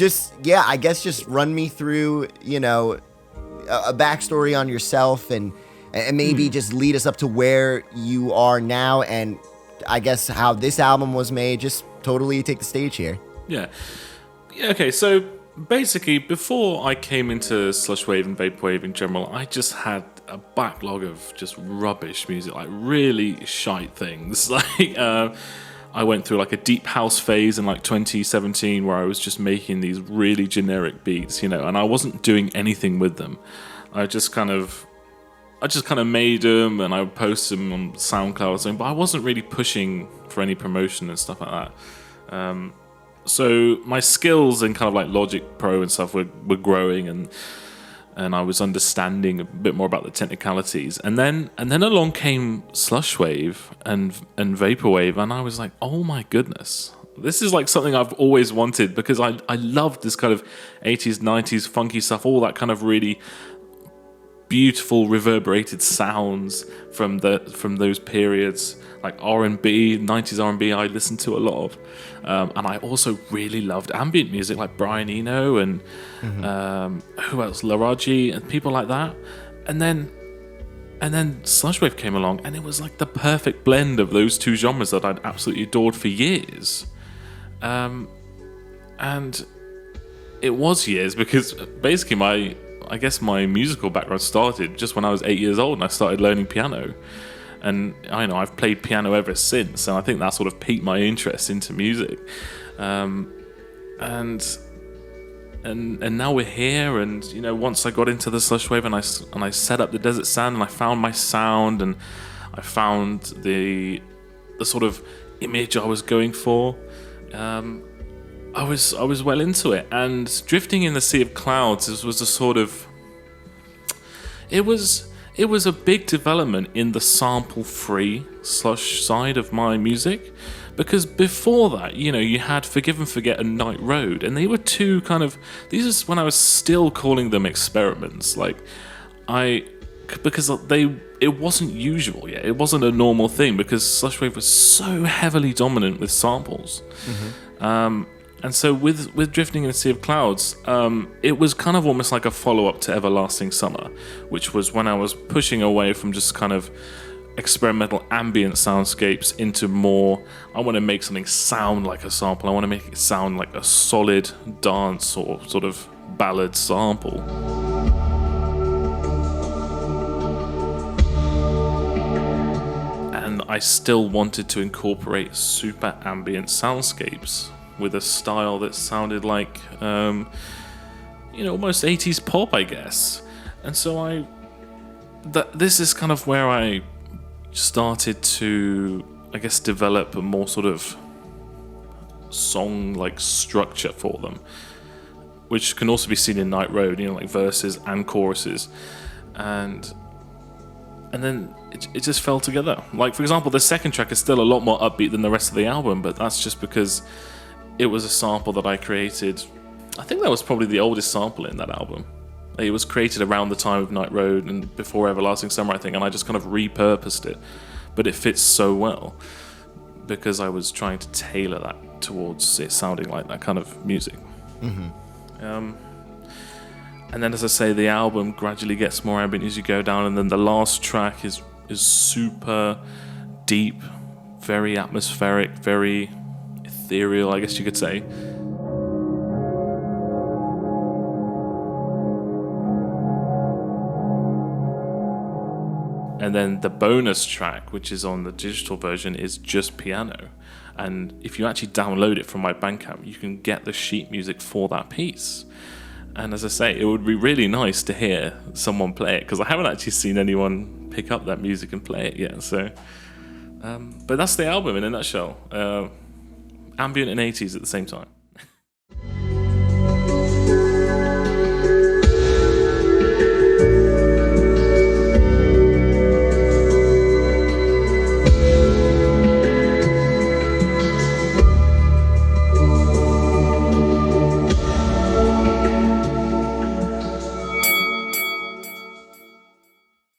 I guess just run me through, a backstory on yourself and maybe just lead us up to where you are now, and I guess how this album was made. Just totally take the stage here. Yeah, okay, so basically, before I came into Slushwave and Vaporwave in general, I just had a backlog of just rubbish music, like really shite things. Like, I went through like a deep house phase in like 2017 where I was just making these really generic beats, and I wasn't doing anything with them. I just kind of made them and I would post them on SoundCloud or something, but I wasn't really pushing for any promotion and stuff like that. So my skills in kind of like Logic Pro and stuff were growing, and I was understanding a bit more about the technicalities. And then along came Slushwave and Vaporwave, and I was like, oh my goodness, this is like something I've always wanted, because I loved this kind of 80s, 90s funky stuff, all that kind of really beautiful reverberated sounds from those periods, like R&B, 90s R&B I listened to a lot of. And I also really loved ambient music like Brian Eno and who else, Laraji and people like that. And then Slushwave came along, and it was like the perfect blend of those two genres that I'd absolutely adored for years. And it was years, because basically my musical background started just when I was 8 years old and I started learning piano. And I've played piano ever since, and I think that sort of piqued my interest into music. And now we're here, and once I got into the Slushwave and I set up the Desert Sand, and I found my sound, and I found the sort of image I was going for, I was well into it. And Drifting in the Sea of Clouds was a sort of, it was a big development in the sample-free slush side of my music, because before that, you had Forgive and Forget and Night Road, and they were two kind of, these is when I was still calling them experiments, because it wasn't usual yet, it wasn't a normal thing, because Slushwave was so heavily dominant with samples. And so with Drifting in the Sea of Clouds, it was kind of almost like a follow-up to Everlasting Summer, which was when I was pushing away from just kind of experimental ambient soundscapes into more, I want to make something sound like a sample, I want to make it sound like a solid dance or sort of ballad sample. And I still wanted to incorporate super ambient soundscapes with a style that sounded like, almost 80s pop, I guess. And so this is kind of where I started to, I guess, develop a more sort of song-like structure for them, which can also be seen in Night Road, like verses and choruses. And then it just fell together. Like, for example, the second track is still a lot more upbeat than the rest of the album, but that's just because it was a sample that I created. I think that was probably the oldest sample in that album. It was created around the time of Night Road and before Everlasting Summer, I think, and I just kind of repurposed it. But it fits so well because I was trying to tailor that towards it sounding like that kind of music. And then, as I say, the album gradually gets more ambient as you go down, and then the last track is super deep, very atmospheric, very ethereal, I guess you could say. And then the bonus track, which is on the digital version, is just piano. And if you actually download it from my Bandcamp, you can get the sheet music for that piece. And as I say, it would be really nice to hear someone play it, because I haven't actually seen anyone pick up that music and play it yet. So, but that's the album in a nutshell. Ambient and 80s at the same time.